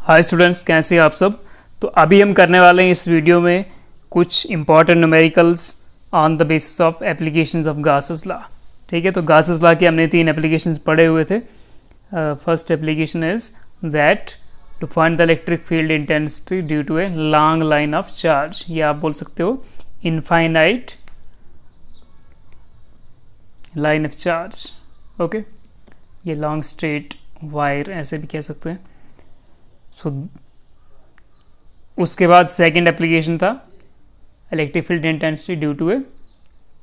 Hi students, कैसे हैं आप सब। तो अभी हम करने वाले हैं इस वीडियो में कुछ important numericals on the basis of applications of Gauss's law. ठीक है, तो गासेस लॉ के हमने 3 एप्लीकेशंस पढ़े हुए थे। First application is that to find the electric field intensity due to a long line of charge, या आप बोल सकते हो infinite line of charge. Okay, ये लॉन्ग स्ट्रेट वायर ऐसे भी कह सकते हैं। सो उसके बाद सेकंड एप्लीकेशन था electric field intensity due to a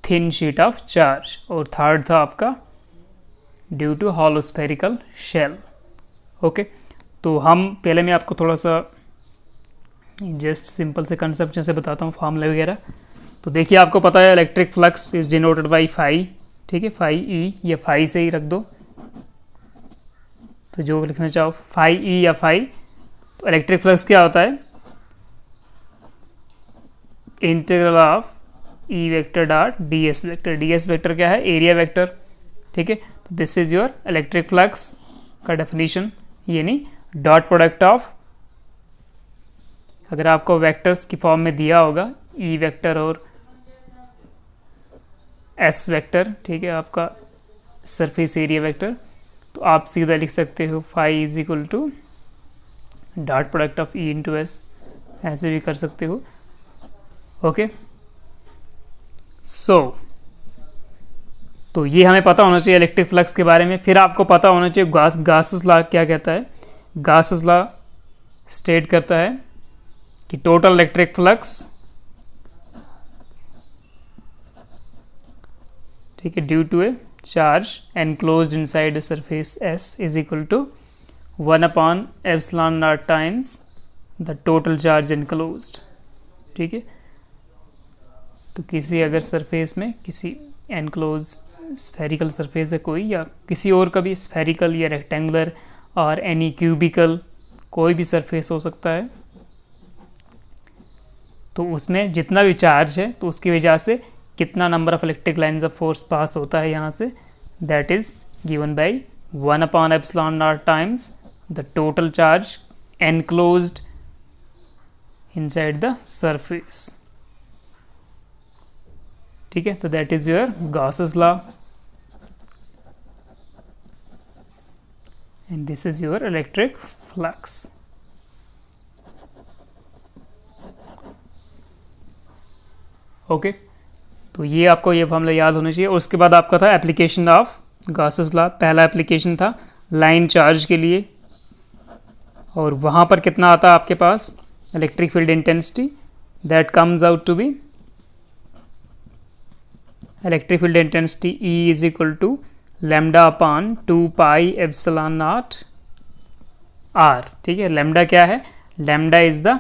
thin sheet of charge, और थर्ड था आपका due to hollow spherical shell. Okay, तो हम पहले मैं आपको थोड़ा सा जस्ट सिंपल से कंसेप्ट जैसे बताता हूँ, फॉर्मूले वगैरह। तो देखिए, आपको पता है electric flux is denoted by phi. ठीक है, फाई ई या फाई से ही रख दो, तो जो लिखना चाहो फाई ई या फाई। तो इलेक्ट्रिक फ्लक्स क्या होता है, integral of E vector dot D S vector. D S vector क्या है, एरिया वेक्टर। ठीक है, तो this is your electric flux का डेफिनेशन, यानी डॉट प्रोडक्ट ऑफ, अगर आपको वेक्टर्स की फॉर्म में दिया होगा ई वेक्टर और एस वेक्टर, ठीक है, आपका सरफेस एरिया वेक्टर, तो आप सीधा लिख सकते हो phi is equal to dot product of E into S, ऐसे भी कर सकते हो। ओके, सो तो ये हमें पता होना चाहिए इलेक्ट्रिक फ्लक्स के बारे में। फिर आपको पता होना चाहिए गासेस लॉ क्या कहता है। गासेस लॉ स्टेट करता है कि टोटल इलेक्ट्रिक फ्लक्स, ठीक है, due to a charge enclosed inside a surface S is equal to 1 upon epsilon naught times the total charge enclosed। ठीक है, तो किसी अगर सरफेस में किसी एनक्लोज स्फेरिकल सरफेस है कोई, या किसी और का भी स्फेरिकल या रेक्टेंगुलर और एनी क्यूबिकल कोई भी सरफेस हो सकता है, तो उसमें जितना भी चार्ज है तो उसकी वजह से कितना number of electric lines of force pass होता है यहाँ से, that is given by 1 upon epsilon naught times the total charge enclosed inside the surface। ठीक है, तो that is your Gauss's law and this is your electric flux। Okay, तो ये आपको ये फॉर्मूला याद होना चाहिए। और उसके बाद आपका था एप्लीकेशन ऑफ गॉसेस लॉ। पहला एप्लीकेशन था लाइन चार्ज के लिए, और वहाँ पर कितना आता है आपके पास electric field intensity, that comes out to be electric field intensity E is equal to lambda upon 2 pi epsilon naught r. ठीक है, लैम्डा क्या है, lambda is the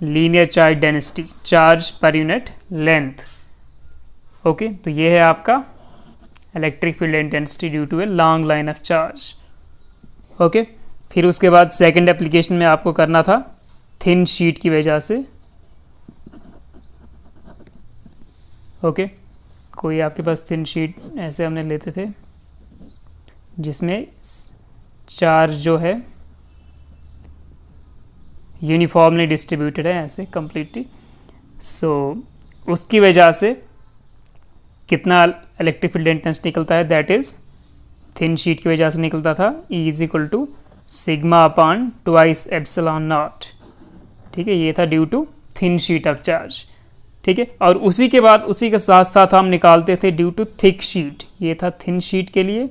linear charge density, charge पर यूनिट लेंथ। ओके, तो ये है आपका electric field intensity due to a long line of charge. Okay, फिर उसके बाद सेकंड एप्लीकेशन में आपको करना था थिन शीट की वजह से। ओके, कोई आपके पास थिन शीट ऐसे हमने लेते थे जिसमें चार्ज जो है यूनिफॉर्मली डिस्ट्रीब्यूटेड है ऐसे कंप्लीटली। सो उसकी वजह से कितना इलेक्ट्रिक फील्ड इंटेंसिटी निकलता है, दैट इज थिन शीट की वजह से निकलता था E is equal to sigma upon twice epsilon naught. ठीक है, ये था due to thin sheet of charge. ठीक है, और उसी के बाद उसी के साथ साथ हम निकालते थे ड्यू टू थिक शीट। ये था थिन शीट के लिए,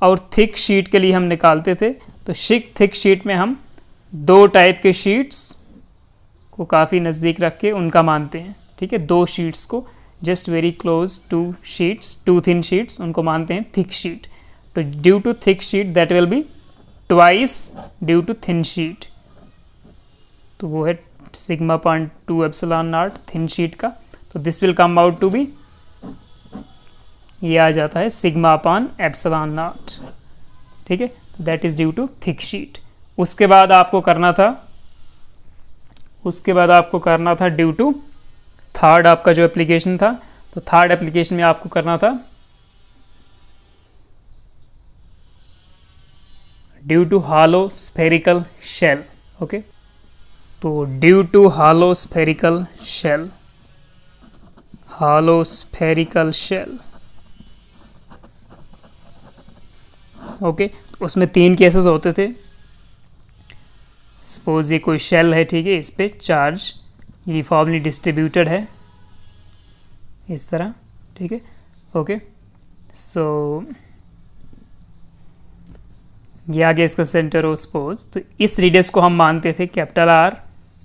और थिक शीट के लिए हम निकालते थे, तो थिक शीट में हम 2 टाइप के शीट्स को काफ़ी नज़दीक रख के उनका मानते हैं। ठीक है, 2 शीट्स को just very close to thin sheets, उनको मानते हैं थिक शीट। तो due to thick sheet that will be twice due to thin sheet, तो वो है sigma point 2 epsilon naught thin sheet का। तो this will come out to be, ये आ जाता है सिग्मा अपॉन एप्सिलॉन नॉट। ठीक है, that is due to thick sheet. उसके बाद आपको करना था ड्यू टू थर्ड आपका जो एप्लीकेशन था, तो थर्ड एप्लीकेशन में आपको करना था due to hollow spherical shell. Okay. तो due to hollow spherical shell, hollow spherical shell, okay, उसमें 3 केसेस होते थे। सपोज ये कोई शेल है, ठीक है, इस पे चार्ज यूनिफॉर्मली डिस्ट्रीब्यूटेड है इस तरह, ठीक है, ओके। सो ये आ गया इसका सेंटर ऑफ सपोज। तो इस रेडियस को हम मानते थे कैपिटल R,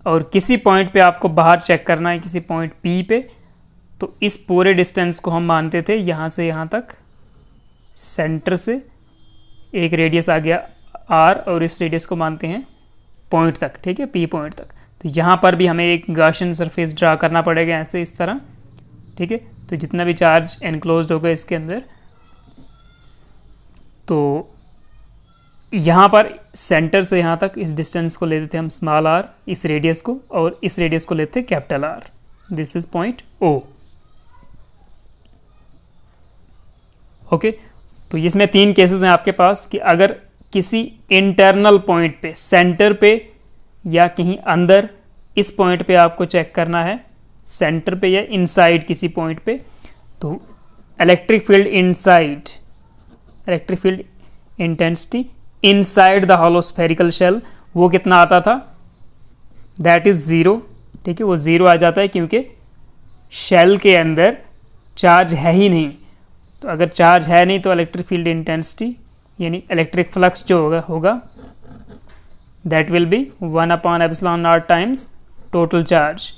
और किसी पॉइंट पे आपको बाहर चेक करना है, किसी पॉइंट P पे, तो इस पूरे डिस्टेंस को हम मानते थे यहाँ से यहाँ तक, सेंटर से एक रेडियस आ गया R, और इस रेडियस को मानते हैं पॉइंट तक, ठीक है, P पॉइंट तक। तो यहाँ पर भी हमें एक गॉसियन सरफेस ड्रा करना पड़ेगा ऐसे, इस तरह, ठीक है। तो जितना भी चार्ज एनक्लोज्ड होगा इसके अंदर, तो यहाँ पर सेंटर से यहाँ तक इस डिस्टेंस को लेते थे हम स्मॉल r, इस रेडियस को, और इस रेडियस को लेते थे capital R। This is point O, okay. तो इसमें 3 केसेस हैं आपके पास कि अगर किसी इंटरनल पॉइंट पे, सेंटर पे या कहीं अंदर, इस पॉइंट पे आपको चेक करना है, सेंटर पे या इनसाइड किसी पॉइंट पे, तो electric field inside, electric field intensity inside the hollow spherical shell, वो कितना आता था, दैट इज 0, ठीक है, वो 0 आ जाता है क्योंकि शेल के अंदर चार्ज है ही नहीं। तो अगर चार्ज है नहीं तो इलेक्ट्रिक फील्ड इंटेंसिटी यानी इलेक्ट्रिक फ्लक्स जो होगा that will be 1/ε0 times total charge.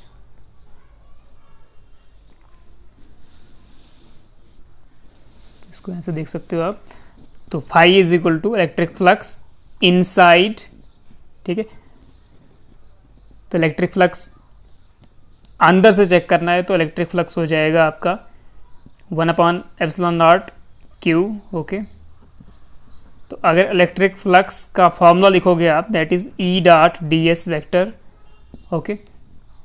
इसको ऐसे देख सकते हो आप। तो phi is equal to electric flux inside, ठीक है। तो इलेक्ट्रिक फ्लक्स अंदर से चेक करना है तो इलेक्ट्रिक फ्लक्स हो जाएगा आपका 1/ε0 Q, ओके। तो अगर इलेक्ट्रिक फ्लक्स का फॉर्मूला लिखोगे आप, that is E dot ds vector, okay,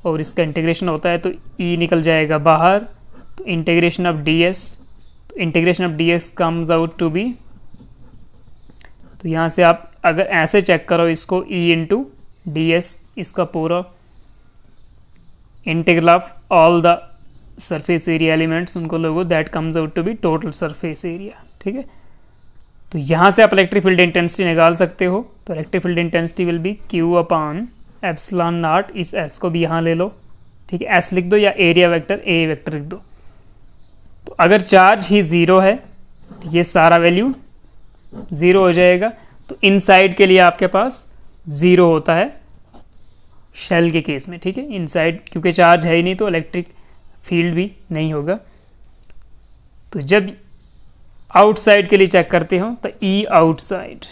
और इसका इंटीग्रेशन होता है तो E निकल जाएगा बाहर, तो इंटीग्रेशन ऑफ ds, तो integration of ds comes out to be, तो यहाँ से आप अगर ऐसे चेक करो इसको, E इंटू ds, इसका पूरा integral of all the surface area elements उनको लोगो, that comes out to be total surface area, ठीक है। तो यहाँ से आप इलेक्ट्रिक फील्ड इंटेंसिटी निकाल सकते हो। तो electric field intensity will be Q/ε0, इस S को भी यहाँ ले लो, ठीक है, S लिख दो या एरिया वेक्टर A वेक्टर लिख दो। तो अगर चार्ज ही 0 है तो ये सारा वैल्यू 0 हो जाएगा। तो इनसाइड के लिए आपके पास 0 होता है शेल के केस में, ठीक है, इनसाइड क्योंकि चार्ज है ही नहीं तो इलेक्ट्रिक फील्ड भी नहीं होगा। तो जब आउटसाइड के लिए चेक करते हो तो E outside,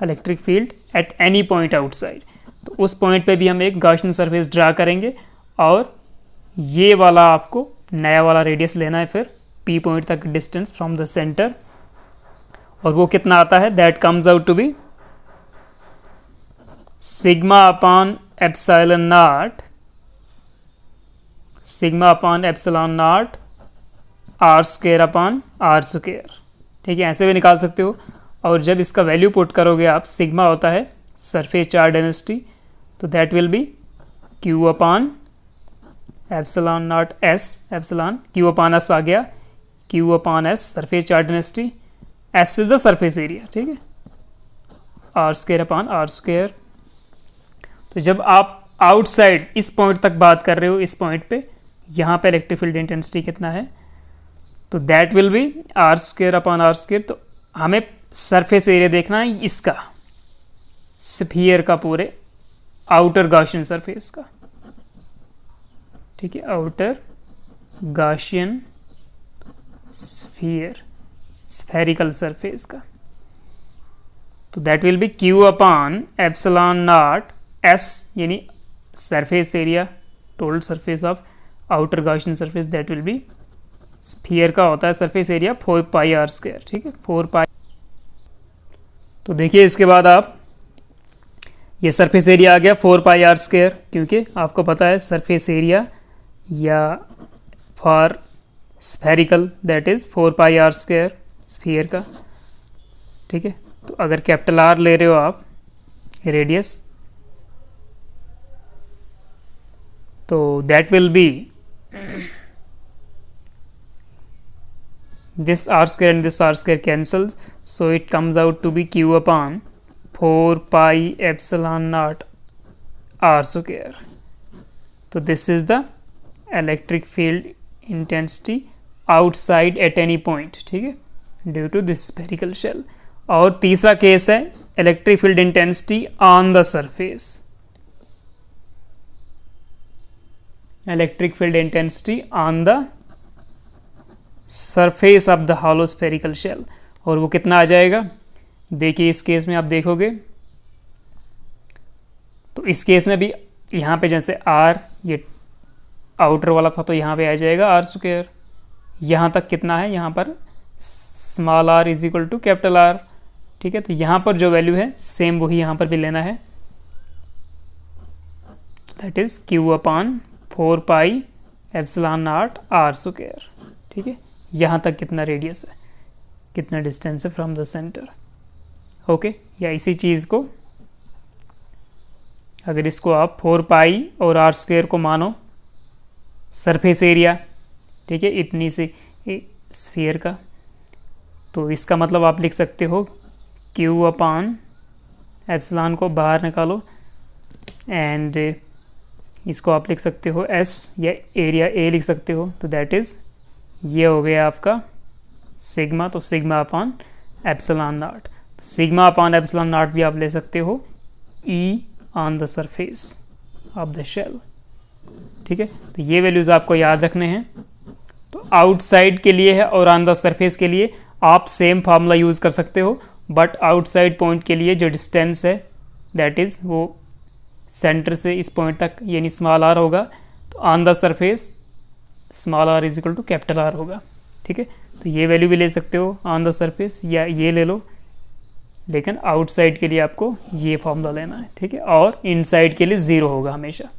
electric field at any point outside, तो उस पॉइंट पे भी हम एक गॉसियन सरफेस ड्रा करेंगे, और ये वाला आपको नया वाला रेडियस लेना है फिर P पॉइंट तक डिस्टेंस फ्रॉम द सेंटर, और वो कितना आता है, that comes out to be σ/ε0, σ/ε0 r²/r², ठीक है, ऐसे भी निकाल सकते हो। और जब इसका वैल्यू पुट करोगे आप, सिग्मा होता है सरफेस चार्ज डेंसिटी, तो that will B Q/ε0 S, epsilon Q/S आ गया, Q/S surface charge density, S is the surface area, ठीक है, r²/r²। तो जब आप आउटसाइड इस पॉइंट तक बात कर रहे हो, इस पॉइंट पे, यहाँ पे इलेक्ट्रिक फील्ड इंटेंसिटी कितना है, तो दैट विल बी r²/r²। तो हमें सरफेस एरिया देखना है इसका, स्फीयर का, पूरे आउटर गॉसियन सरफेस का, ठीक है, outer Gaussian sphere, spherical surface का। तो that will B Q/ε0 S, यानी surface area, total surface of outer Gaussian surface, that will B, sphere का होता है सरफेस एरिया 4πr², ठीक है, 4π। तो देखिए इसके बाद आप, ये सरफेस एरिया आ गया 4πr², क्योंकि आपको पता है सरफेस एरिया या for spherical that is 4πr² sphere का, ठीक है। तो अगर कैपिटल R ले रहे हो आप रेडियस, तो that will B this r square and this r square cancels, so it comes out to be q upon 4 pi epsilon naught r square. So this is the electric field intensity outside at any point, ठीक है, due to this spherical shell. और तीसरा case है electric field intensity on the surface. Electric field intensity on the surface of the hollow spherical shell, और वो कितना आ जाएगा? देखिए इस केस में आप देखोगे तो इस केस में भी यहाँ पे जैसे आर ये आउटर वाला था तो यहाँ पे आ जाएगा आर स्क्वायर, यहाँ तक कितना है, यहाँ पर small r is equal to capital R, ठीक है। तो यहाँ पर जो वैल्यू है सेम वही यहाँ पर भी लेना है, that is q upon 4 pi epsilon naught r square, ठीक है। यहाँ तक कितना रेडियस है, कितना डिस्टेंस है फ्रॉम द सेंटर, ओके। या इसी चीज़ को अगर इसको आप 4 पाई और आर स्क्वायर को मानो सरफेस एरिया, ठीक है, इतनी से स्फीयर का, तो इसका मतलब आप लिख सकते हो क्यू अपॉन एप्सिलॉन को बाहर निकालो एंड इसको आप लिख सकते हो एस या एरिया ए लिख सकते हो, तो दैट इज़ ये हो गया आपका सिग्मा, तो sigma upon epsilon naught. Sigma upon epsilon naught भी आप ले सकते हो E on the surface of the shell, ठीक है। तो ये वैल्यूज़ आपको याद रखने हैं। तो आउटसाइड के लिए है और ऑन द सरफेस के लिए आप सेम फार्मूला यूज़ कर सकते हो, बट आउटसाइड पॉइंट के लिए जो डिस्टेंस है दैट इज़ वो सेंटर से इस पॉइंट तक यानी स्मॉल आर होगा, तो on the surface small r is equal to capital R होगा, ठीक है। तो ये वैल्यू भी ले सकते हो ऑन द सरफेस या ये ले लो, लेकिन आउटसाइड के लिए आपको ये फॉर्मूला लेना है, ठीक है। और इनसाइड के लिए ज़ीरो होगा हमेशा,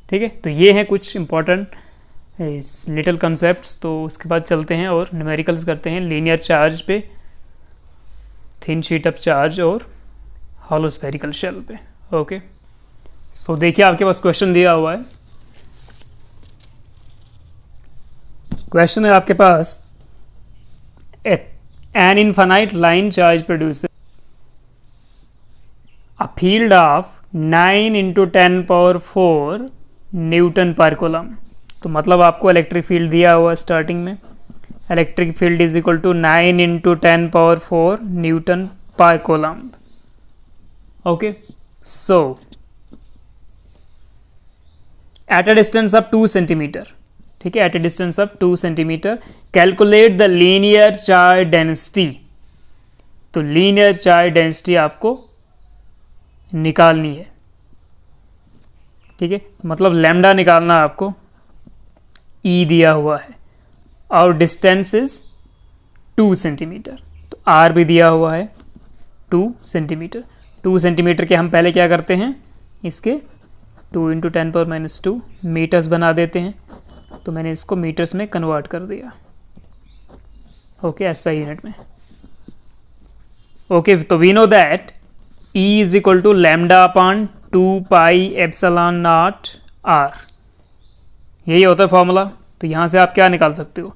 ठीक है। तो ये हैं कुछ इंपॉर्टेंट लिटिल कंसेप्ट्स। तो उसके बाद चलते हैं और न्यूमेरिकल्स करते हैं लीनियर चार्ज पे, थिन शीट ऑफ चार्ज और हॉलो स्फेरिकल शेल पे, ओके। सो देखिए आपके पास क्वेश्चन दिया हुआ है। क्वेश्चन है आपके पास an infinite line charge produce a field of 9 × 10⁴ newton पर कूलम। तो मतलब आपको इलेक्ट्रिक फील्ड दिया हुआ स्टार्टिंग में, electric field is equal to 9 × 10⁴ newton पर coulomb, okay. So at a distance of 2 centimetre, ठीक है, at a distance of 2 centimetre calculate the linear charge density. तो लीनियर चार्ज डेंसिटी आपको निकालनी है, ठीक है, मतलब लैम्डा निकालना है आपको, ई दिया हुआ है और डिस्टेंस इज 2 सेंटीमीटर, तो आर भी दिया हुआ है 2 सेंटीमीटर। 2 सेंटीमीटर के हम पहले क्या करते हैं, इसके 2 × 10⁻² मीटर्स बना देते हैं, तो मैंने इसको मीटर्स में कन्वर्ट कर दिया, ओके, ऐसा यूनिट में, ओके। तो we know that E is equal to lambda upon 2 pi epsilon naught r, यही होता है फॉर्मूला। तो यहाँ से आप क्या निकाल सकते हो,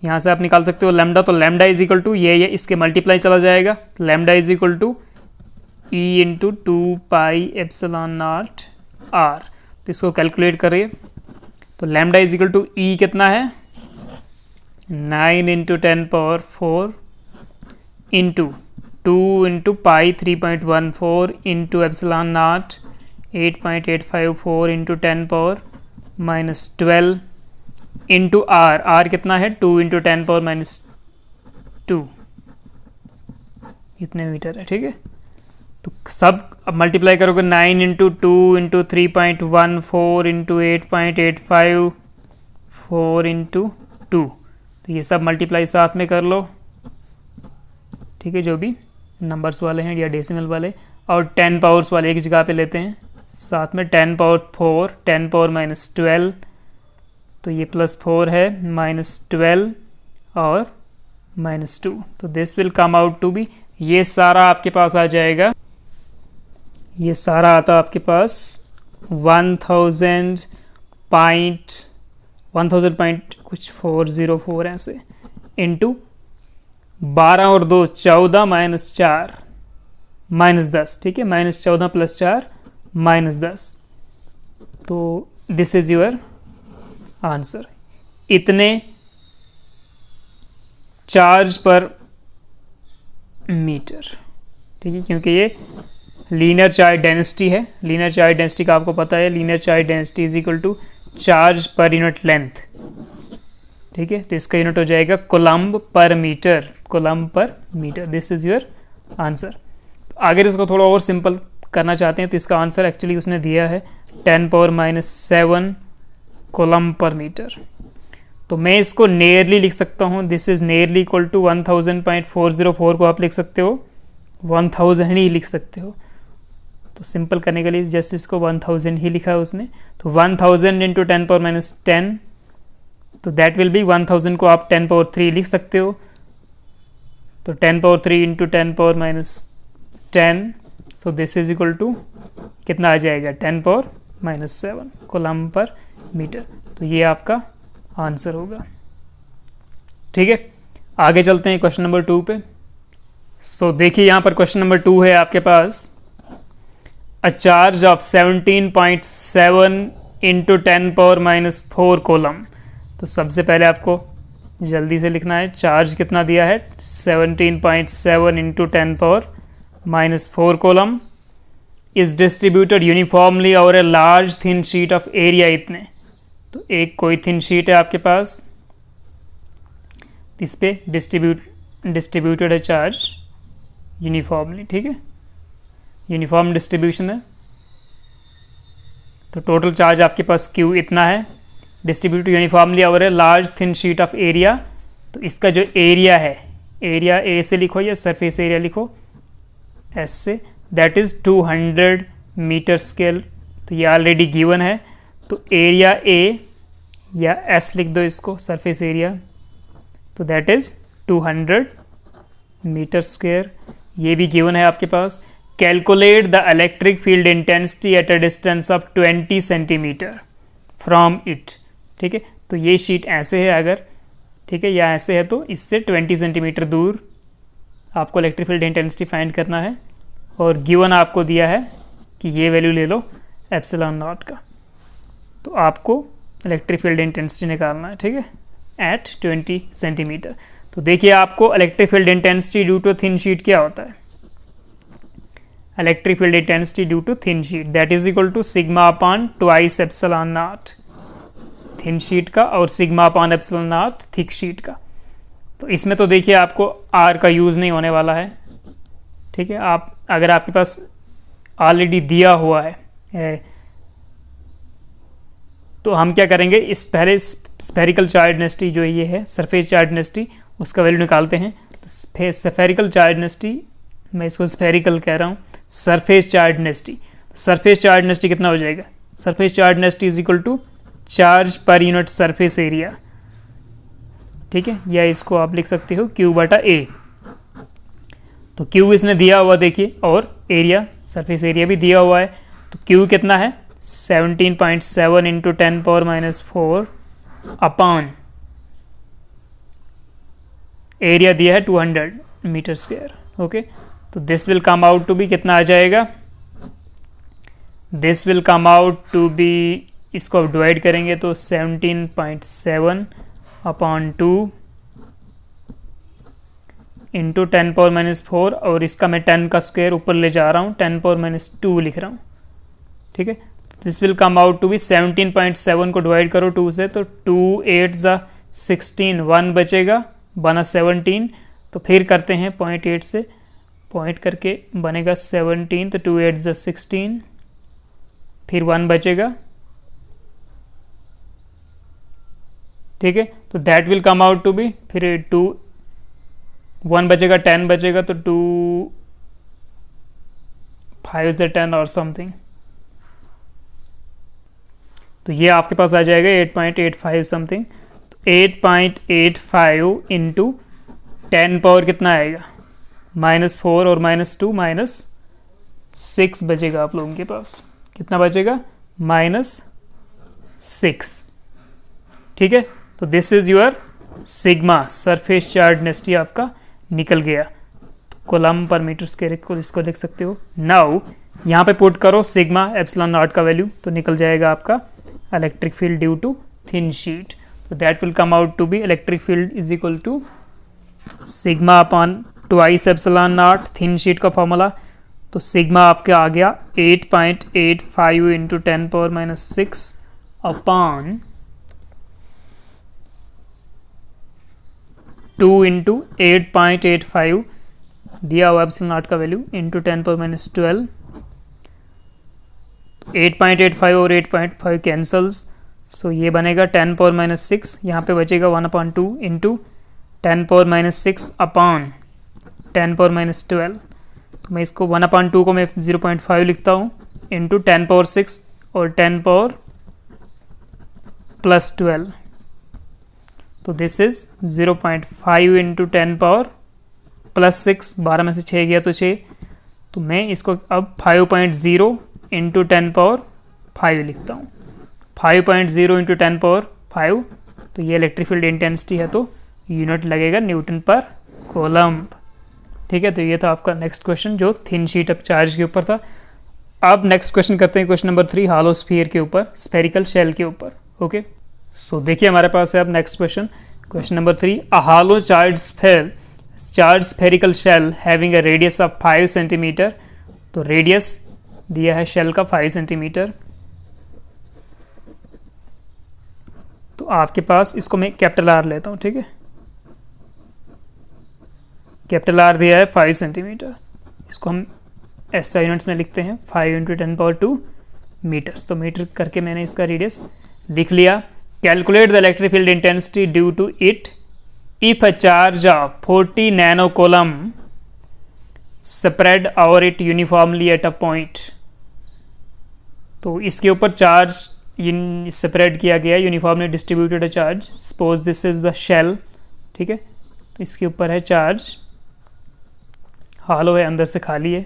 यहाँ से आप निकाल सकते हो लैम्डा, तो लैम्डा इज इक्वल टू ये इसके मल्टीप्लाई चला जाएगा, lambda is equal to E × 2 pi epsilon naught r. तो इसको कैलकुलेट करिए, तो lambda is equal to E कितना है 9 × 10⁴ into 2 × pi 3.14 into epsilon naught 8.854 into 10⁻² into r, r कितना है 2 × 10⁻², इतने मीटर है, ठीक है। तो सब अब मल्टीप्लाई करोगे 9 × 2 × 3.14 इंटू 8.854 इंटू 2, तो ये सब मल्टीप्लाई साथ में कर लो, ठीक है, जो भी नंबर्स वाले हैं या डेसिमल वाले, और 10 पावर्स वाले एक जगह पे लेते हैं, साथ में 10⁴ 10⁻12, तो ये +4 है, -12 और -2, तो this will come out to be, ये सारा आपके पास आ जाएगा, ये सारा आता आपके पास 1000 पॉइंट कुछ 404 ऐसे इंटू 12 और 2 14 माइनस 4 माइनस 10, ठीक है, माइनस 14 प्लस 4 माइनस 10। तो दिस इज योर आंसर। इतने चार्ज पर मीटर, ठीक है, क्योंकि ये लीनियर चार्ज डेंसिटी है। लीनियर चार्ज डेंसिटी का आपको पता है, linear charge density is equal to charge पर यूनिट लेंथ, ठीक है। तो इसका यूनिट हो जाएगा कोलम्ब पर मीटर, कोलम्ब पर metre. This is your answer. अगर इसको थोड़ा और सिंपल करना चाहते हैं तो इसका आंसर एक्चुअली उसने दिया है 10⁻⁷ कोलम्ब पर मीटर। तो मैं इसको नियरली लिख सकता हूँ, this is nearly equal to 1000.404 को आप लिख सकते हो 1000 ही लिख सकते हो। तो सिंपल करने के लिए जस्ट इसको 1000 ही लिखा है उसने। तो 1000 इंटू 10⁻10, तो दैट विल बी 1000 को आप 10⁻3 लिख सकते हो। तो 10⁻3 into 10⁻10, so this is equal to कितना आ जाएगा 10⁻⁷ कोलम्ब पर मीटर। तो ये आपका आंसर होगा, ठीक है। आगे चलते हैं क्वेश्चन नंबर 2 पे। सो देखिए यहाँ पर क्वेश्चन नंबर 2 है आपके पास, a charge of 17.7 into 10⁻⁴ coulomb. तो सबसे पहले आपको जल्दी से लिखना है चार्ज कितना दिया है, 17.7 into 10⁻⁴ coulomb is distributed uniformly over a large thin sheet of area. इतने तो एक कोई थिन शीट है आपके पास, इस पे डिस्ट्रीब्यूटेड है चार्ज यूनिफॉर्मली, ठीक है, यूनिफॉर्म डिस्ट्रीब्यूशन है। तो टोटल चार्ज आपके पास Q इतना है, distributed uniformly over a large thin sheet of area. तो इसका जो एरिया है, एरिया ए से लिखो या सरफेस एरिया लिखो एस से, दैट इज 200 मीटर स्क्वायर। तो ये ऑलरेडी गिवन है। तो एरिया ए या एस लिख दो इसको, सरफेस एरिया, तो दैट इज 200 मीटर स्क्वायर। ये भी गिवन है आपके पास। Calculate the electric field intensity at a distance of 20 centimetre from it, ठीक है। तो ये शीट ऐसे है अगर, ठीक है, या ऐसे है तो इससे 20 सेंटीमीटर दूर आपको इलेक्ट्रिक फील्ड इंटेंसिटी फाइंड करना है। और गिवन आपको दिया है कि ये वैल्यू ले लो एप्सिलॉन नॉट का। तो आपको इलेक्ट्रिक फील्ड इंटेंसिटी निकालना है, ठीक है, एट 20 सेंटीमीटर। तो देखिए आपको electric field intensity due to thin sheet क्या होता है, electric field intensity due to thin sheet that is equal to sigma upon twice epsilon naught thin sheet का और sigma upon epsilon naught thick sheet का। तो इसमें तो देखिए आपको आर का यूज़ नहीं होने वाला है, ठीक है। आप अगर आपके पास ऑलरेडी दिया हुआ है तो हम क्या करेंगे, इस पहले स्फेरिकल चार्ज डेंसिटी जो ये है सरफेस चार्ज डेंसिटी उसका वैल्यू निकालते हैं। तो स्फेरिकल चार्ज डेंसिटी, मैं इसको स्फेरिकल कह रहा हूँ, surface charge density. Surface charge density कितना हो जाएगा, surface charge density is equal to charge पर यूनिट सरफेस एरिया, ठीक है, या इसको आप लिख सकते हो Q/A। तो Q इसने दिया हुआ देखिए, और एरिया सरफेस एरिया भी दिया हुआ है। तो Q कितना है 17.7 इंटू 10⁻⁴ अपॉन एरिया दिया है 200 मीटर स्क्वायर, ओके। तो this will come out to be कितना आ जाएगा, this will come out to be, इसको आप डिवाइड करेंगे तो 17.7 अपॉन 2 इंटू 10⁻⁴, और इसका मैं 10 का स्क्वायर ऊपर ले जा रहा हूँ, 10⁻² लिख रहा हूँ, ठीक है। This will come out to be 17.7 को डिवाइड करो 2 से, तो 2 8 ज़ा 16, 1 बचेगा, बना 17। तो फिर करते हैं 0.8 से, पॉइंट करके बनेगा 17, तो 2 8 ज़ा 16, फिर 1 बचेगा, ठीक है। तो that will come out to be, फिर 1 बचेगा, 10 बचेगा, तो 2 5 ज़ा 10 और समथिंग। तो ये आपके पास आ जाएगा 8.85 समथिंग। तो 8.85 इंटू 10 पावर कितना आएगा, -4 और -2 -6 बचेगा आप लोगों के पास। कितना बचेगा -6, ठीक है। तो this is your sigma, surface charge density आपका निकल गया। तो कोलम्ब पर मीटर स्क्वायर को इसको लिख सकते हो। नाउ यहाँ पे पुट करो सिग्मा एप्सिलॉन नॉट का वैल्यू, तो निकल जाएगा आपका electric field due to thin sheet. तो that will come out to be electric field is equal to sigma upon twice epsilon naught, thin sheet का फॉर्मूला। तो सिग्मा आपके आ गया 8.85 इंटू 10⁻⁶ अपॉन 2 इंटू 8.85 दिया हुआ एप्सिलॉन नॉट का value into 10⁻12। 8.85 और 8.5 कैंसल्स, सो ये बनेगा 10⁻⁶। यहाँ पे बचेगा 1/2 इंटू 10⁻⁶ अपॉन 10⁻12। तो मैं इसको 1/2 को मैं 0.5 लिखता हूँ इंटू 10⁻6 और 10⁻+12। तो दिस इज 0.5 इंटू 10⁻+6, 12 में से 6 गया तो 6। तो मैं इसको अब 5.0 इंटू 10⁻5 लिखता हूँ। 5.0 इंटू 10⁻5, तो ये इलेक्ट्रिक फील्ड इंटेंसिटी है, तो यूनिट लगेगा न्यूटन पर कोलम्ब, ठीक है। तो ये था आपका नेक्स्ट क्वेश्चन जो थिन शीट ऑफ चार्ज के ऊपर था। अब नेक्स्ट क्वेश्चन करते हैं क्वेश्चन नंबर 3 हालो स्फीयर के ऊपर, स्फेरिकल शेल के ऊपर। ओके, सो देखिए हमारे पास है अब next question, question number 3। A hollow charge spherical shell having a radius of 5 centimetre. तो रेडियस दिया है शेल का 5 सेंटीमीटर। तो आपके पास इसको मैं कैपिटल आर लेता हूँ, ठीक है। कैपिटल आर दिया है 5 सेंटीमीटर, इसको हम SI यूनिट्स में लिखते हैं 5 इंटू 10⁻2 मीटर्स। तो मीटर करके मैंने इसका रेडियस लिख लिया। Calculate the electric field intensity due to it if a charge of 40 nano coulomb spread over it uniformly at a point. तो इसके ऊपर चार्ज स्प्रेड किया गया, uniformly distributed a charge. Suppose this is the shell, ठीक है। तो इसके ऊपर है चार्ज, हालो है, अंदर से खाली है,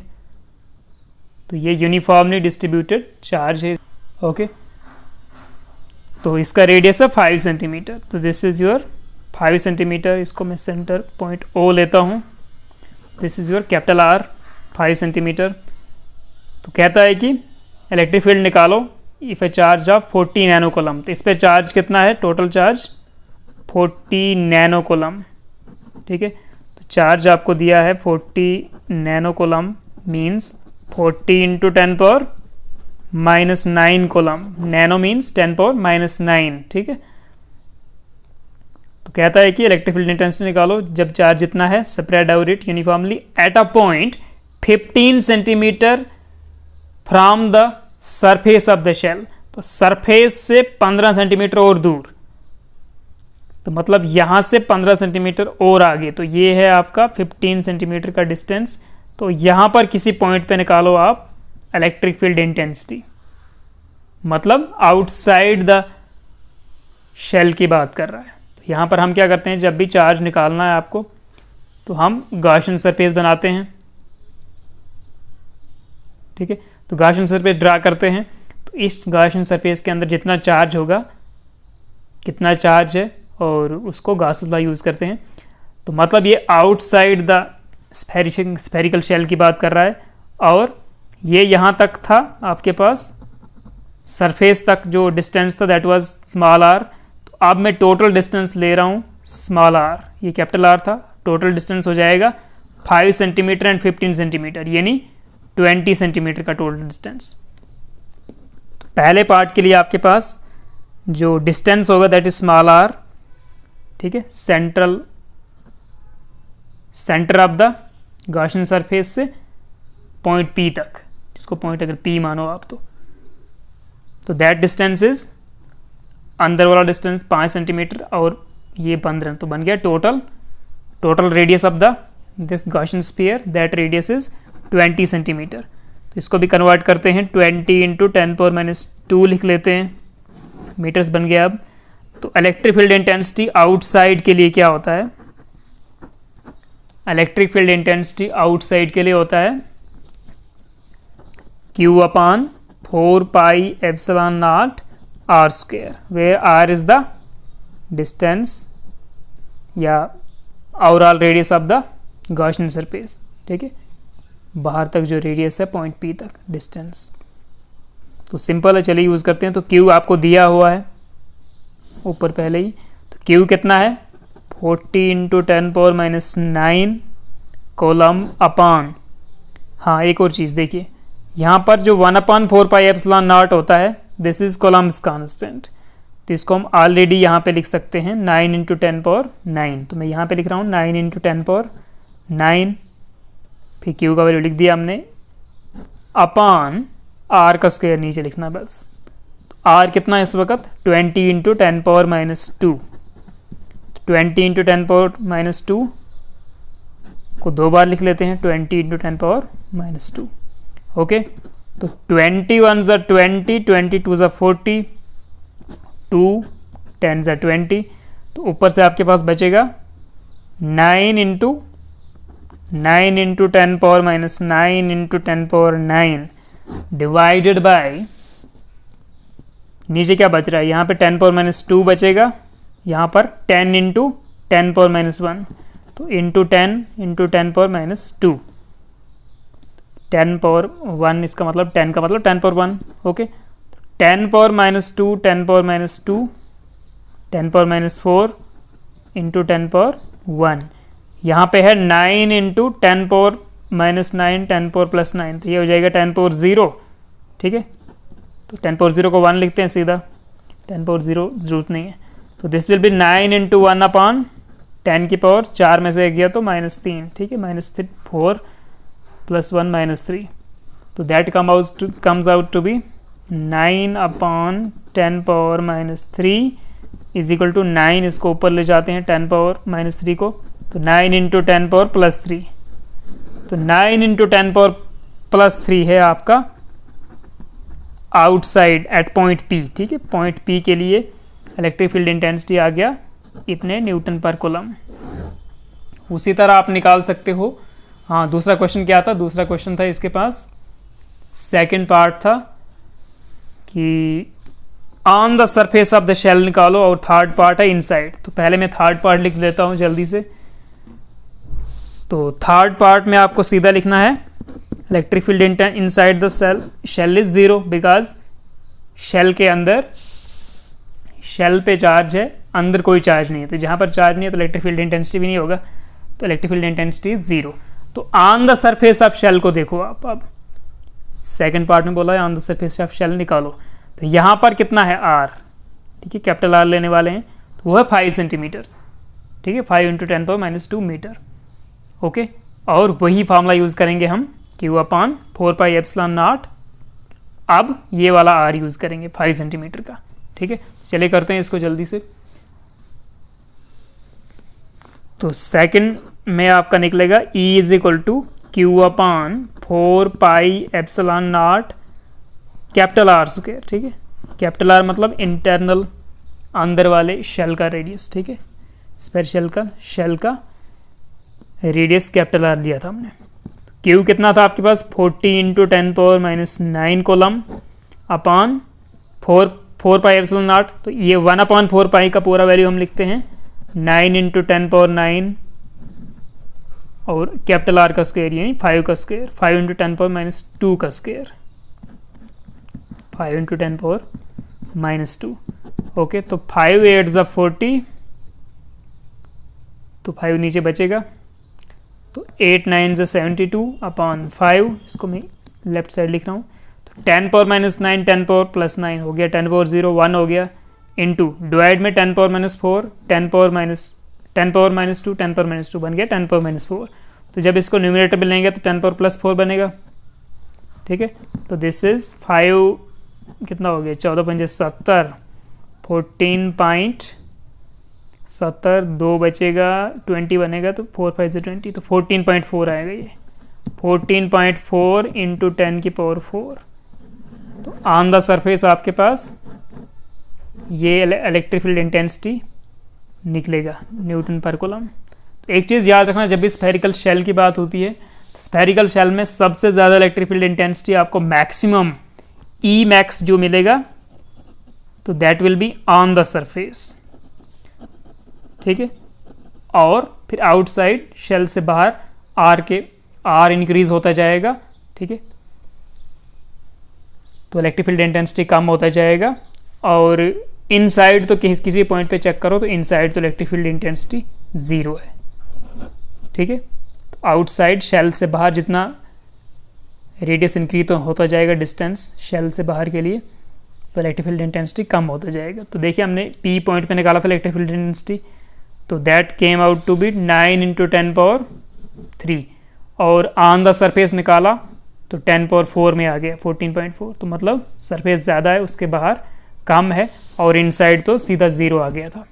तो ये यूनिफॉर्मली डिस्ट्रीब्यूटेड चार्ज है। ओके, तो इसका रेडियस है 5 सेंटीमीटर। तो दिस इज योर 5 सेंटीमीटर, इसको मैं सेंटर पॉइंट O लेता हूँ। This is your capital R 5 centimetre. तो कहता है कि इलेक्ट्रिक फील्ड निकालो if a charge of 40 nano coulomb. तो इस पे चार्ज कितना है, टोटल चार्ज 40 नैनो कोलम्ब, ठीक है। तो चार्ज आपको दिया है 40 nano coulomb, means 40 into 10⁻⁹ coulomb. Nano means 10⁻⁹, ठीक है। तो कहता है कि इलेक्ट्रिक फील्ड इंटेंसिटी निकालो जब चार्ज जितना है spread out it uniformly at a point 15 centimetre from the surface of the shell. तो सरफेस से 15 सेंटीमीटर और दूर, तो मतलब यहां से 15 सेंटीमीटर और आगे, तो ये है आपका 15 सेंटीमीटर का डिस्टेंस। तो यहां पर किसी पॉइंट पे निकालो आप इलेक्ट्रिक फील्ड इंटेंसिटी, मतलब आउटसाइड द शेल की बात कर रहा है। तो यहां पर हम क्या करते हैं, जब भी चार्ज निकालना है आपको, तो हम गॉसियन सरफेस बनाते हैं, ठीक है। तो गॉसियन सरफेस ड्रा करते हैं। तो इस गॉसियन सरफेस के अंदर जितना चार्ज होगा, कितना चार्ज है, और उसको गॉसियन लॉ यूज़ करते हैं। तो मतलब ये आउटसाइड द स्फेरिकल शेल की बात कर रहा है, और ये यहाँ तक था आपके पास, सरफेस तक जो डिस्टेंस था दैट वाज स्मॉल r। तो अब मैं टोटल डिस्टेंस ले रहा हूँ स्मॉल r, ये कैपिटल R था। टोटल डिस्टेंस हो जाएगा 5 सेंटीमीटर एंड 15 सेंटीमीटर, यानी 20 सेंटीमीटर का टोटल डिस्टेंस। तो पहले पार्ट के लिए आपके पास जो डिस्टेंस होगा दैट इज स्मॉल r, ठीक है, centre of the Gaussian surface से पॉइंट P तक, इसको पॉइंट अगर P मानो आप, तो दैट डिस्टेंस इज, अंदर वाला डिस्टेंस 5 सेंटीमीटर और ये 15, तो बन गया total radius of the this Gaussian sphere, that radius is 20 centimetre. तो इसको भी कन्वर्ट करते हैं, 20 इंटू 10⁻⁻2 लिख लेते हैं, मीटर्स बन गया। अब तो इलेक्ट्रिक फील्ड इंटेंसिटी आउटसाइड के लिए क्या होता है, इलेक्ट्रिक फील्ड इंटेंसिटी आउटसाइड के लिए होता है Q/4 4 pi epsilon naught r square, where r is the distance या overall radius of the Gaussian surface, ठीक है, बाहर तक जो रेडियस है पॉइंट P तक डिस्टेंस। तो सिंपल है, चलिए यूज़ करते हैं। तो Q आपको दिया हुआ है ऊपर पहले ही, तो Q कितना है 40 × 10⁻⁹ कोलम अपॉन, हाँ एक और चीज़ देखिए, यहाँ पर जो 1/4 पाई एप्सिलॉन नॉट होता है, दिस इज कोलम्स कांस्टेंट, तो इसको हम ऑलरेडी यहाँ पे लिख सकते हैं 9 × 10⁹। तो मैं यहाँ पे लिख रहा हूँ 9 × 10⁹, फिर Q का वैल्यू लिख दिया हमने, अपॉन R का स्क्वायर नीचे लिखना बस। तो R कितना है इस वक्त 20 × 10⁻², 20 × 10⁻² को 2 बार लिख लेते हैं, 20 × 10⁻²। ओके, तो 21 × 20, 22 × 40, 2 10 × 20, तो ऊपर से आपके पास बचेगा 9 × 10⁻9 × 10⁻9 डिवाइडेड बाय, नीचे क्या बच रहा है, यहाँ पे 10⁻² बचेगा, यहाँ पर 10 × 10⁻1, तो इंटू 10 × 10⁻², 10⁻1 इसका मतलब 10 का मतलब 10⁻1, ओके, 10⁻², 10⁻2, 10⁻4 इंटू 10⁻1, यहाँ पे है 9 × 10⁻9, 10⁻+9, तो ये हो जाएगा 10⁻0, ठीक है। तो 10⁻0 को 1 लिखते हैं सीधा, 10⁻0 जरूरत नहीं है, तो दिस विल बी 9 × 1/10 की पावर 4 में से एक गया तो -3, ठीक है, -4 + 1 -3, तो that comes out to be 9/10⁻³ is equal to 9, इसको ऊपर ले जाते हैं 10⁻³ को, तो 9 × 10⁻+3, तो 9 × 10⁻+3 है आपका आउटसाइड एट पॉइंट P, ठीक है, पॉइंट P के लिए इलेक्ट्रिक फील्ड इंटेंसिटी आ गया इतने न्यूटन पर कूलम। उसी तरह आप निकाल सकते हो, हाँ दूसरा क्वेश्चन क्या था, दूसरा क्वेश्चन था इसके पास, सेकंड पार्ट था कि on the surface of the shell निकालो, और थर्ड पार्ट है इनसाइड। तो पहले मैं थर्ड पार्ट लिख लेता हूँ जल्दी से। तो थर्ड पार्ट में आपको सीधा लिखना है electric field inside the shell is 0, because shell के अंदर, शेल पे चार्ज है, अंदर कोई चार्ज नहीं है, तो जहाँ पर चार्ज नहीं है तो इलेक्ट्रिक फील्ड इंटेंसिटी भी नहीं होगा, तो इलेक्ट्रिक फील्ड इंटेंसिटी 0। तो on the surface of shell को देखो आप, अब सेकंड पार्ट में बोला है on the surface of shell निकालो, तो यहाँ पर कितना है R, ठीक है, कैपिटल R लेने वाले हैं, तो वो है 5 सेंटीमीटर, ठीक है, 5 × 10⁻² मीटर, ओके, और वही फार्मूला यूज़ करेंगे हम Q/4 पाई एप्सिलॉन नॉट, अब ये वाला R यूज़ करेंगे 5 सेंटीमीटर का, ठीक है। चलिए करते हैं इसको जल्दी से। तो सेकंड में आपका निकलेगा E = Q/4 pi epsilon not capital R square, ठीक है, कैपिटल R मतलब इंटरनल, अंदर वाले शेल का रेडियस, ठीक है, स्पेयर शेल का रेडियस कैपिटल R लिया था हमने। Q कितना था आपके पास 40 × 10⁻9 coulomb upon 4 pi epsilon naught, तो ये 1/4 पाई का पूरा वैल्यू हम लिखते हैं 9 × 10⁻9 और कैपिटल R का स्क्वायर यानी 5 का स्क्वायर, 5 × 10⁻² का स्क्वायर, 5 × 10⁻², ओके। तो 5 8 = 40, तो 5 नीचे बचेगा, तो 8 9 = 72/5, इसको मैं लेफ्ट साइड लिख रहा हूँ, तो 10⁻9 10⁻+9 हो गया, 10⁻0 1 हो गया, इंटू डिवाइड में 10⁻4 10⁻2 10⁻2 बन गया 10⁻4, तो जब इसको न्यूमरेटर में लेंगे तो 10⁻+4 बनेगा, ठीक है। तो दिस इज 5 कितना हो गया 14 × 5 = 70, 14.70, 2 बचेगा 20 बनेगा, तो 4 5 = 20, तो 14.4 आएगा ये, 14.4 × 10⁴। तो ऑन द सरफेस आपके पास ये इलेक्ट्रिक फील्ड इंटेंसिटी निकलेगा न्यूटन पर कूलम। तो एक चीज़ याद रखना, जब भी स्फेरिकल शेल की बात होती है, स्फेरिकल शेल में सबसे ज़्यादा इलेक्ट्रिक फील्ड इंटेंसिटी आपको मैक्सिमम ई मैक्स जो मिलेगा तो that will be on the surface, ठीक है। और फिर आउटसाइड शेल से बाहर आर इंक्रीज होता जाएगा, ठीक है। तो इलेक्ट्रिक फील्ड इंटेंसिटी कम होता जाएगा। और इनसाइड तो किसी पॉइंट पे चेक करो तो इनसाइड तो इलेक्ट्रिक फील्ड इंटेंसिटी 0 है, ठीक है। तो आउटसाइड शेल से बाहर जितना रेडियस इंक्रीज तो होता जाएगा डिस्टेंस शेल से बाहर के लिए, तो इलेक्ट्रिक फील्ड इंटेंसिटी कम होता जाएगा। तो देखिए हमने पी पॉइंट पे निकाला था इलेक्ट्रिक फील्ड इंटेंसिटी, तो that came out to be 9 × 10⁻3 और ऑन द सरफेस निकाला तो 10⁻4 में आ गया 14.4। तो मतलब सरफेस ज़्यादा है, उसके बाहर कम है, और इनसाइड तो सीधा 0 आ गया था,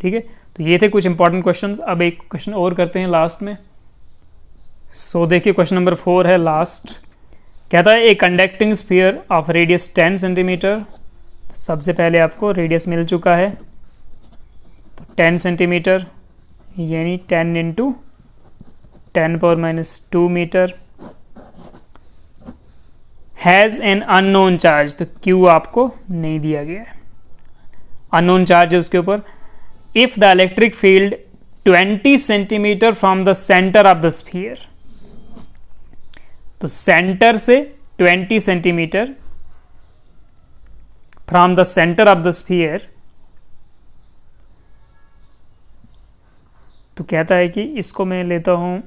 ठीक है। तो ये थे कुछ इंपॉर्टेंट क्वेश्चंस। अब एक क्वेश्चन और करते हैं लास्ट में। सो देखिए क्वेश्चन नंबर 4 है लास्ट। कहता है a conducting sphere of radius 10 centimetre. सबसे पहले आपको रेडियस मिल चुका है, तो 10 सेंटीमीटर यानी 10 × 10⁻² metre, has an unknown charge. तो क्यू आपको नहीं दिया गया है, अननोन चार्ज है उसके ऊपर। If the electric field 20 centimetre from the centre of the sphere, तो सेंटर से 20 centimetre from the centre of the sphere, तो कहता है कि इसको मैं लेता हूं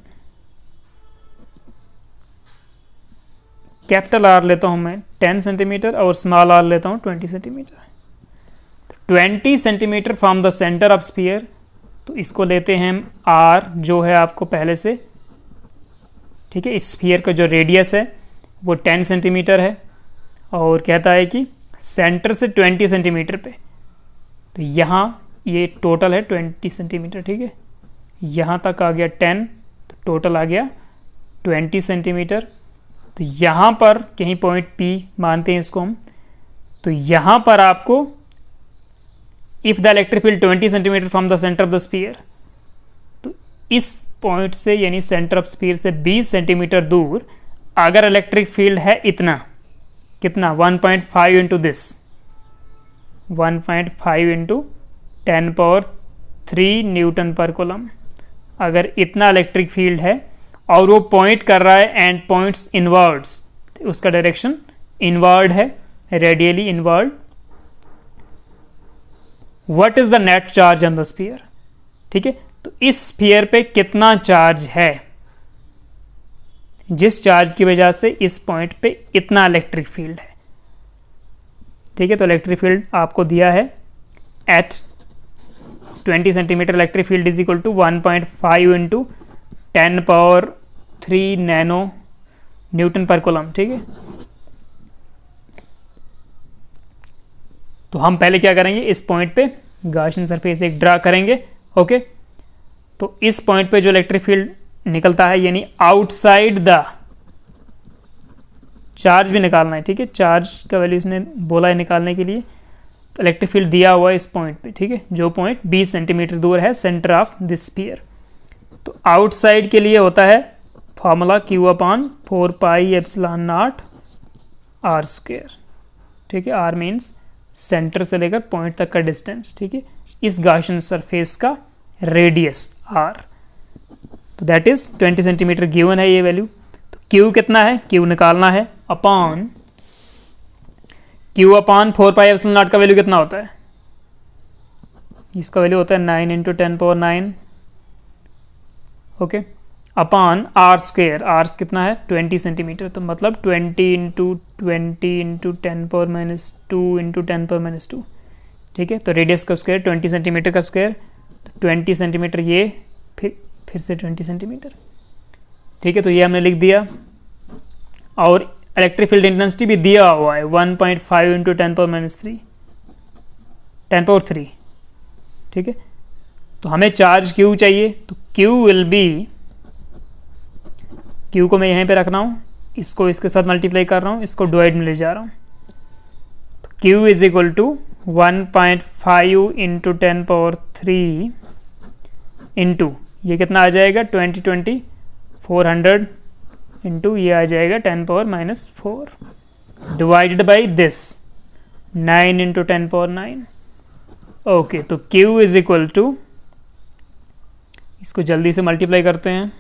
कैपिटल आर लेता हूं मैं 10 सेंटीमीटर और स्मॉल आर लेता हूं 20 centimetre. 20 centimetre from the centre of sphere, तो इसको लेते हैं हम आर जो है आपको पहले से, ठीक है। इस स्फीयर का जो रेडियस है वो 10 सेंटीमीटर है, और कहता है कि सेंटर से 20 सेंटीमीटर पे, तो यहाँ ये टोटल है 20 सेंटीमीटर, ठीक है। यहाँ तक आ गया 10, तो टोटल आ गया 20 सेंटीमीटर। तो यहाँ पर कहीं पॉइंट P मानते हैं इसको हम, तो यहाँ पर आपको if the electric field 20 centimetre from the centre of the sphere, तो इस पॉइंट से यानी सेंटर ऑफ स्फीयर से 20 सेंटीमीटर दूर अगर इलेक्ट्रिक फील्ड है इतना, कितना 1.5 इंटू दिस 1.5 × 10⁻³ न्यूटन पर कूलम, अगर इतना इलेक्ट्रिक फील्ड है और वो पॉइंट कर रहा है एंड पॉइंट्स इनवर्ड्स, उसका डायरेक्शन इनवर्ड है, radially inward. What is the net charge on the sphere, ठीक है। तो इस स्फीयर पे कितना चार्ज है, जिस चार्ज की वजह से इस पॉइंट पे इतना इलेक्ट्रिक फील्ड है, ठीक है। तो इलेक्ट्रिक फील्ड आपको दिया है at 20 centimetre electric field is equal to 1.5 × 10⁻³ nano newton पर कूलम, ठीक है। तो हम पहले क्या करेंगे, इस पॉइंट पे गॉसियन सरफेस एक ड्रा करेंगे, ओके। तो इस पॉइंट पे जो इलेक्ट्रिक फील्ड निकलता है यानी आउटसाइड द चार्ज भी निकालना है, ठीक है। चार्ज का वैल्यू इसने बोला है निकालने के लिए, तो इलेक्ट्रिक फील्ड दिया हुआ है इस पॉइंट पे, ठीक है, जो पॉइंट 20 सेंटीमीटर दूर है सेंटर ऑफ दिस स्फीयर। तो आउटसाइड के लिए होता है फॉर्मूला Q/4πε0 r², ठीक है। r मीन्स सेंटर से लेकर पॉइंट तक का डिस्टेंस, ठीक है, इस गॉसियन सरफेस का रेडियस r, तो दैट इज 20 सेंटीमीटर गिवन है ये वैल्यू। तो Q कितना है, Q निकालना है अपॉन Q/4πε0 का वैल्यू कितना होता है, इसका वैल्यू होता है 9 × 10⁻9, ओके, अपॉन r², r कितना है 20 सेंटीमीटर, तो मतलब 20 × 20 × 10⁻² × 10⁻², ठीक है। तो रेडियस का स्क्वायर 20 सेंटीमीटर का स्क्वायर, तो 20 सेंटीमीटर ये फिर से 20 सेंटीमीटर, ठीक है। तो ये हमने लिख दिया, और इलेक्ट्रिक फील्ड इंटेंसिटी भी दिया हुआ है 1.5 × 10⁻³ ठीक है। तो हमें चार्ज Q चाहिए, तो Q विल बी, Q को मैं यहीं पे रख रहा हूँ, इसको इसके साथ मल्टीप्लाई कर रहा हूँ, इसको डिवाइड में ले जा रहा हूँ, तो Q is equal to 1.5 × 10⁻³ into ये कितना आ जाएगा 20 400 इंटू ये आ जाएगा 10⁻⁴, divided by this 9 into 10 power 9। Okay, तो Q इज इक्वल टू, इसको जल्दी से मल्टीप्लाई करते हैं,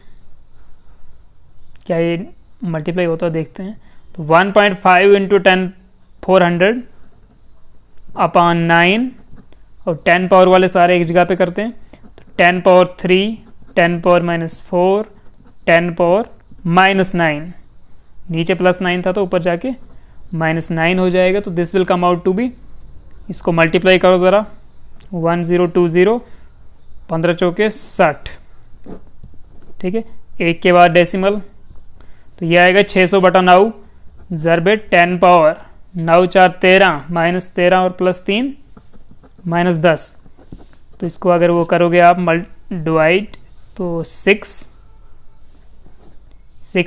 क्या ये मल्टीप्लाई होता है देखते हैं। तो 1.5 इंटू 10 400 अपॉन 9, और 10 पावर वाले सारे एक जगह पे करते हैं, तो 10 पावर 3, 10 पावर -4, 10 पावर -9, नीचे +9 था तो ऊपर जाके -9 हो जाएगा। तो this will come out to be, इसको मल्टीप्लाई करो ज़रा, 1020, 15 चौके 60, ठीक है। एक के बाद डेसिमल, तो ये आएगा 600/9 ज़रबे 10 पावर 9 4 13 -13 और +3 -10। तो इसको अगर वो करोगे आप डिवाइड, तो 6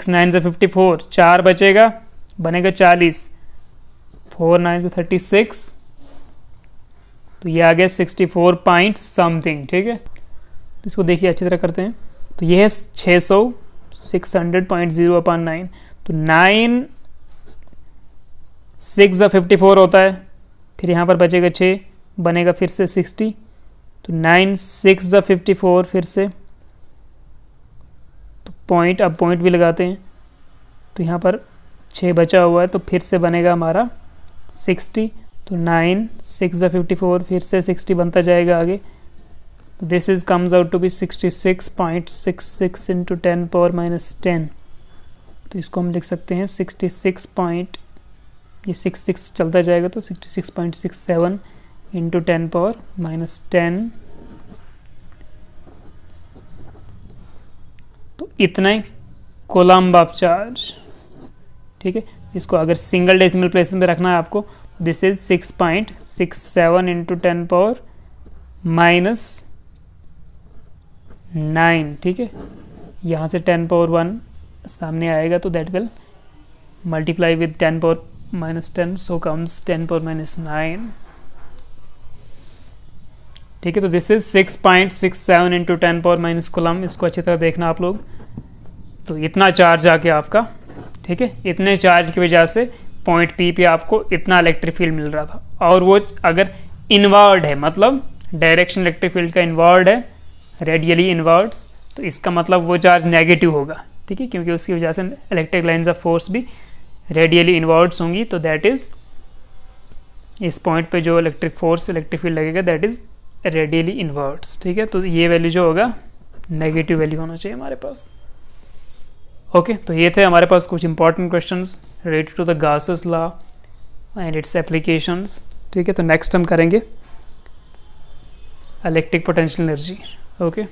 9 से 54, 4 बचेगा, बनेगा 40, 4 9 से 36, तो ये आ गया 64 पॉइंट समथिंग, ठीक है। तो इसको देखिए अच्छी तरह करते हैं, तो ये है 600 600.0/9, तो 9 6 × 54 होता है, फिर यहाँ पर बचेगा 6, बनेगा फिर से 60, तो 9 6 × 54 फिर से, तो पॉइंट, अब पॉइंट भी लगाते हैं, तो यहाँ पर 6 बचा हुआ है, तो फिर से बनेगा हमारा 60, तो 9 6 × 54 फिर से 60 बनता जाएगा आगे, तो this is comes out to be 66.66 into 10 power -10। तो इसको हम लिख सकते हैं 66 पॉइंट, ये 66 चलता जाएगा तो 66.67 इंटू 10 पावर -10। तो इतना ही कोलम्ब ऑफ चार्ज, ठीक है। इसको अगर सिंगल डेसिमल प्लेस में रखना है आपको, दिस इज 6.67 इंटू 10 पावर -9, ठीक है। यहाँ से 10 पावर 1 सामने आएगा, तो that will multiply with 10 power -10, so comes 10 power -9, ठीक है। तो this is 6.67 into 10 power minus coulomb. इसको अच्छी तरह देखना आप लोग। तो इतना चार्ज आ गया आपका, ठीक है। इतने चार्ज की वजह से पॉइंट पी पे आपको इतना इलेक्ट्रिक फील्ड मिल रहा था, और वो अगर इनवर्ड है, मतलब डायरेक्शन इलेक्ट्रिक फील्ड का इनवर्ड है, रेडियली इनवर्ड्स, तो इसका मतलब वो चार्ज नेगेटिव होगा, ठीक है, क्योंकि उसकी वजह से इलेक्ट्रिक लाइन्स ऑफ फोर्स भी रेडियली इनवर्ड्स होंगी। तो दैट इज, इस पॉइंट पे जो इलेक्ट्रिक फोर्स इलेक्ट्रिक फील्ड लगेगा दैट इज रेडियली इनवर्ड्स, ठीक है। तो ये वैल्यू जो होगा नेगेटिव वैल्यू होना चाहिए हमारे पास। ओके, तो ये थे हमारे पास कुछ important questions related to the Gauss's law and its applications, ठीक है। तो नेक्स्ट हम करेंगे इलेक्ट्रिक पोटेंशियल एनर्जी। ओके।